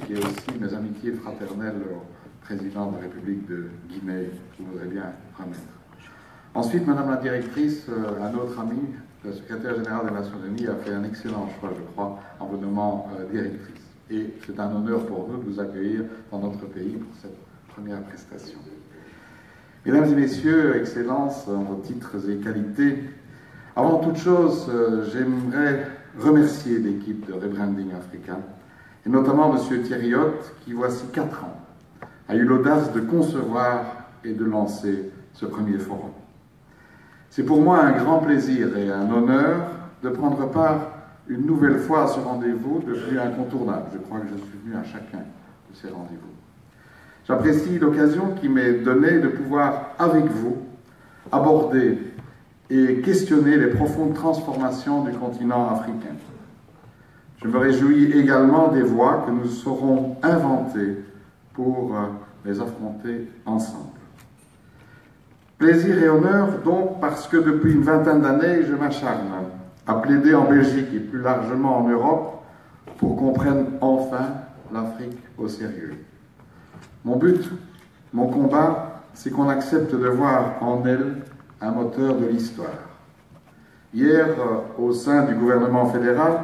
Belgique et aussi mes amitiés fraternelles au président de la République de Guinée, je voudrais bien remettre. Ensuite, Madame la directrice, un autre ami, le secrétaire général des Nations Unies, a fait un excellent choix, je crois, en vous nommant directrice. Et c'est un honneur pour nous de vous accueillir dans notre pays pour cette première prestation. Mesdames et Messieurs, Excellences, en vos titres et qualités, avant toute chose, j'aimerais remercier l'équipe de Rebranding Africa, et notamment M. Thierry Hott, qui, voici 4 ans, a eu l'audace de concevoir et de lancer ce premier forum. C'est pour moi un grand plaisir et un honneur de prendre part une nouvelle fois à ce rendez-vous devenu incontournable. Je crois que je suis venu à chacun de ces rendez-vous. J'apprécie l'occasion qui m'est donnée de pouvoir, avec vous, aborder et questionner les profondes transformations du continent africain. Je me réjouis également des voies que nous saurons inventer pour les affronter ensemble. Plaisir et honneur donc parce que depuis une vingtaine d'années, je m'acharne à plaider en Belgique et plus largement en Europe pour qu'on prenne enfin l'Afrique au sérieux. Mon but, mon combat, c'est qu'on accepte de voir en elle un moteur de l'histoire. Hier, au sein du gouvernement fédéral,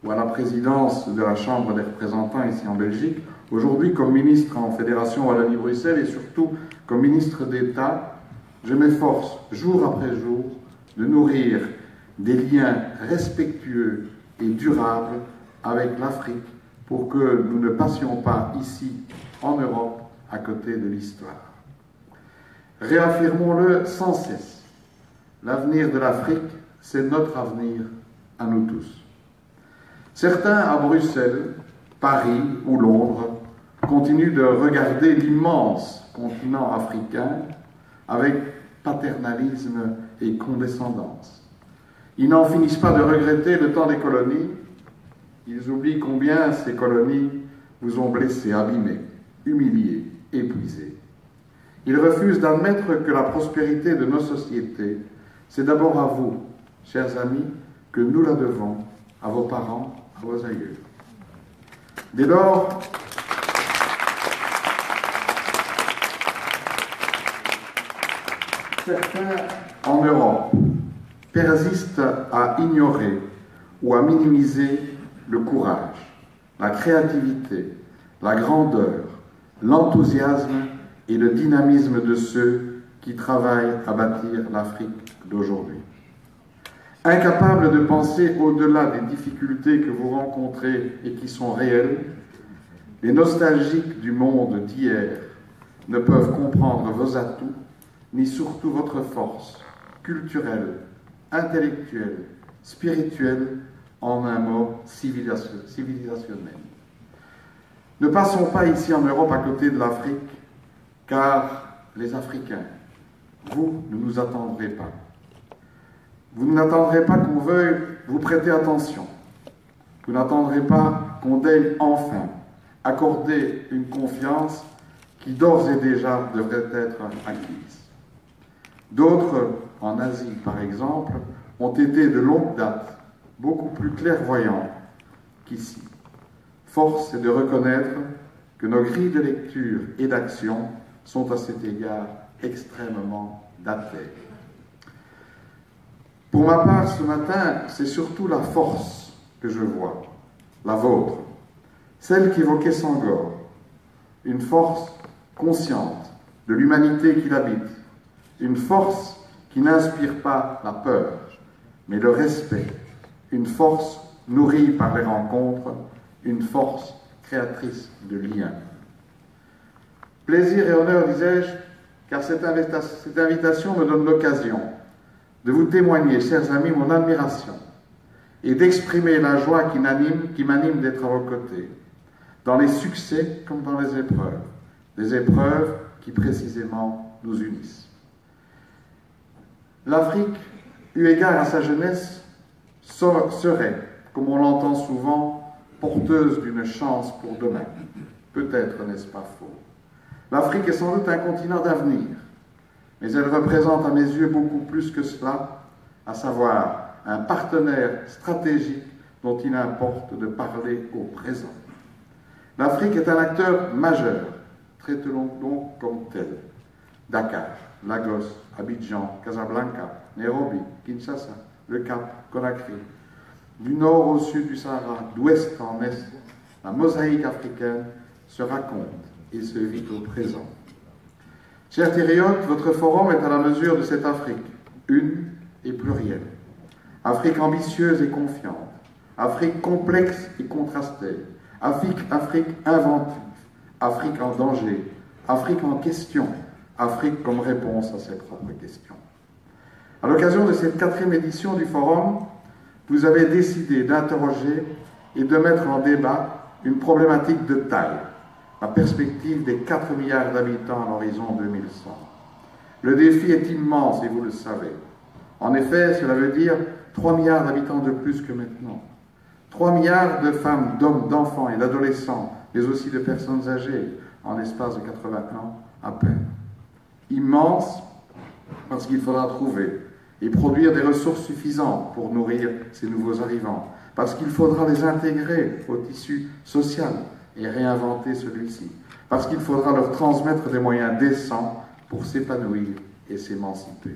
ou à la présidence de la Chambre des représentants ici en Belgique, aujourd'hui comme ministre en Fédération Wallonie-Bruxelles et surtout comme ministre d'État, je m'efforce jour après jour de nourrir des liens respectueux et durables avec l'Afrique pour que nous ne passions pas ici, en Europe, à côté de l'histoire. Réaffirmons-le sans cesse. L'avenir de l'Afrique, c'est notre avenir à nous tous. Certains à Bruxelles, Paris ou Londres continuent de regarder l'immense continent africain avec paternalisme et condescendance. Ils n'en finissent pas de regretter le temps des colonies. Ils oublient combien ces colonies vous ont blessés, abîmés, humiliés, épuisés. Ils refusent d'admettre que la prospérité de nos sociétés, c'est d'abord à vous, chers amis, que nous la devons, à vos parents, à vos aïeux. Dès lors, certains en Europe persistent à ignorer ou à minimiser le courage, la créativité, la grandeur, l'enthousiasme et le dynamisme de ceux qui travaillent à bâtir l'Afrique d'aujourd'hui. Incapables de penser au-delà des difficultés que vous rencontrez et qui sont réelles, les nostalgiques du monde d'hier ne peuvent comprendre vos atouts, ni surtout votre force culturelle, intellectuelle, spirituelle, en un mot civilisationnel. Ne passons pas ici en Europe à côté de l'Afrique, car les Africains, vous ne nous attendrez pas. Vous n'attendrez pas qu'on veuille vous prêter attention. Vous n'attendrez pas qu'on daigne enfin accorder une confiance qui d'ores et déjà devrait être acquise. D'autres, en Asie par exemple, ont été de longue date beaucoup plus clairvoyants qu'ici. Force est de reconnaître que nos grilles de lecture et d'action sont à cet égard extrêmement datées. Pour ma part, ce matin, c'est surtout la force que je vois, la vôtre, celle qu'évoquait Senghor, une force consciente de l'humanité qui l'habite, une force qui n'inspire pas la peur, mais le respect, une force nourrie par les rencontres, une force créatrice de liens. Plaisir et honneur, disais-je, car cette invitation me donne l'occasion de vous témoigner, chers amis, mon admiration et d'exprimer la joie qui m'anime d'être à vos côtés, dans les succès comme dans les épreuves, des épreuves qui précisément nous unissent. L'Afrique, eu égard à sa jeunesse, serait, comme on l'entend souvent, porteuse d'une chance pour demain. Peut-être n'est-ce pas faux. L'Afrique est sans doute un continent d'avenir, mais elle représente à mes yeux beaucoup plus que cela, à savoir un partenaire stratégique dont il importe de parler au présent. L'Afrique est un acteur majeur, traitons-le donc comme tel. Dakar, Lagos, Abidjan, Casablanca, Nairobi, Kinshasa, Le Cap, Conakry. Du nord au sud du Sahara, d'ouest en est, la mosaïque africaine se raconte et se vit au présent. Chers Thériotes, votre forum est à la mesure de cette Afrique, une et plurielle. Afrique ambitieuse et confiante, Afrique complexe et contrastée, Afrique inventive, Afrique en danger, Afrique en question, Afrique comme réponse à ses propres questions. À l'occasion de cette 4e édition du Forum, vous avez décidé d'interroger et de mettre en débat une problématique de taille, la perspective des 4 milliards d'habitants à l'horizon 2100. Le défi est immense et vous le savez. En effet, cela veut dire 3 milliards d'habitants de plus que maintenant. 3 milliards de femmes, d'hommes, d'enfants et d'adolescents, mais aussi de personnes âgées, en l'espace de 80 ans à peine. Immense parce qu'il faudra trouver et produire des ressources suffisantes pour nourrir ces nouveaux arrivants, parce qu'il faudra les intégrer au tissu social et réinventer celui-ci, parce qu'il faudra leur transmettre des moyens décents pour s'épanouir et s'émanciper.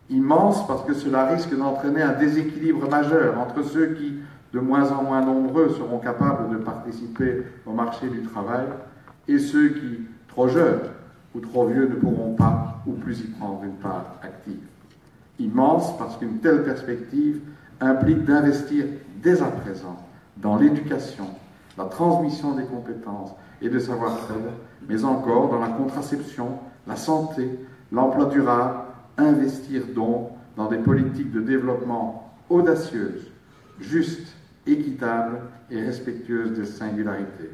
Immense parce que cela risque d'entraîner un déséquilibre majeur entre ceux qui, de moins en moins nombreux, seront capables de participer au marché du travail et ceux qui, trop jeunes ou trop vieux, ne pourront pas ou plus y prendre une part active. Immense parce qu'une telle perspective implique d'investir dès à présent dans l'éducation, la transmission des compétences et de savoir-faire, mais encore dans la contraception, la santé, l'emploi durable, investir donc dans des politiques de développement audacieuses, justes, équitables et respectueuses des singularités.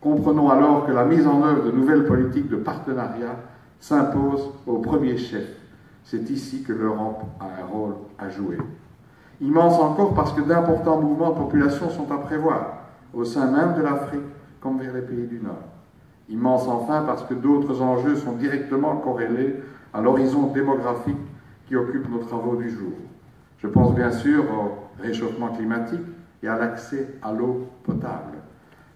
Comprenons alors que la mise en œuvre de nouvelles politiques de partenariat s'impose au premier chef. C'est ici que l'Europe a un rôle à jouer. Immense encore parce que d'importants mouvements de population sont à prévoir, au sein même de l'Afrique comme vers les pays du Nord. Immense enfin parce que d'autres enjeux sont directement corrélés à l'horizon démographique qui occupe nos travaux du jour. Je pense bien sûr au réchauffement climatique et à l'accès à l'eau potable.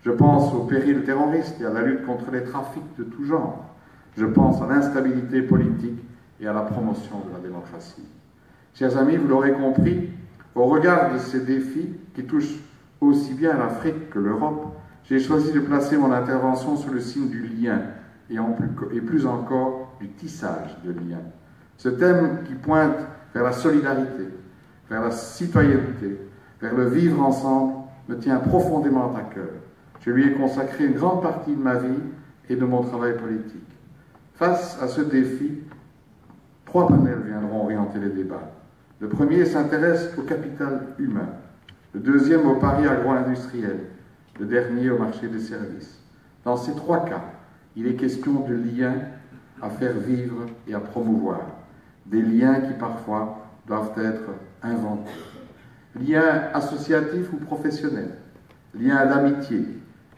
Je pense aux périls terroristes et à la lutte contre les trafics de tout genre. Je pense à l'instabilité politique et à la promotion de la démocratie. Chers amis, vous l'aurez compris, au regard de ces défis qui touchent aussi bien l'Afrique que l'Europe, j'ai choisi de placer mon intervention sous le signe du lien et plus encore du tissage de liens. Ce thème qui pointe vers la solidarité, vers la citoyenneté, vers le vivre ensemble, me tient profondément à cœur. Je lui ai consacré une grande partie de ma vie et de mon travail politique. Face à ce défi, 3 panels viendront orienter les débats. Le premier s'intéresse au capital humain, le deuxième au pari agro-industriel, le dernier au marché des services. Dans ces 3 cas, il est question de liens à faire vivre et à promouvoir, des liens qui parfois doivent être inventés. Liens associatifs ou professionnels, liens d'amitié,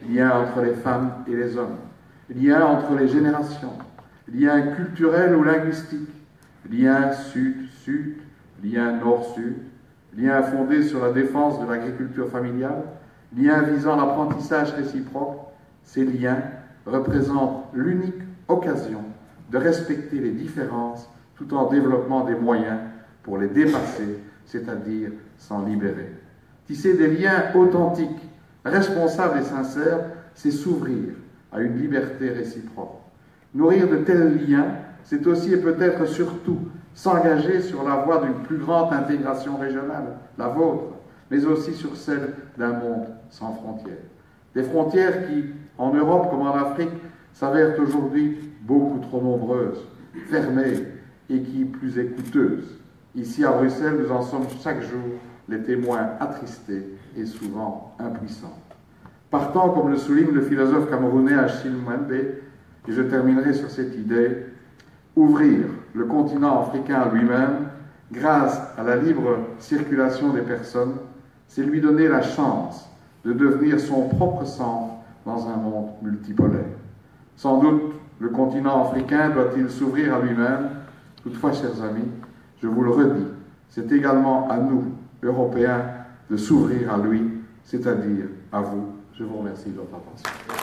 liens entre les femmes et les hommes, liens entre les générations, liens culturels ou linguistiques, liens sud-sud, liens nord-sud, liens fondés sur la défense de l'agriculture familiale, liens visant l'apprentissage réciproque. Ces liens représentent l'unique occasion de respecter les différences tout en développant des moyens pour les dépasser, c'est-à-dire s'en libérer. Tisser des liens authentiques, responsables et sincères, c'est s'ouvrir à une liberté réciproque. Nourrir de tels liens, c'est aussi et peut-être surtout s'engager sur la voie d'une plus grande intégration régionale, la vôtre, mais aussi sur celle d'un monde sans frontières. Des frontières qui, en Europe comme en Afrique, s'avèrent aujourd'hui beaucoup trop nombreuses, fermées et qui plus est coûteuses. Ici à Bruxelles, nous en sommes chaque jour les témoins attristés et souvent impuissants. Partant, comme le souligne le philosophe camerounais Achille Mbembe, et je terminerai sur cette idée, ouvrir le continent africain à lui-même, grâce à la libre circulation des personnes, c'est lui donner la chance de devenir son propre centre dans un monde multipolaire. Sans doute, le continent africain doit-il s'ouvrir à lui-même. Toutefois, chers amis, je vous le redis, c'est également à nous, Européens, de s'ouvrir à lui, c'est-à-dire à vous. Je vous remercie de votre attention.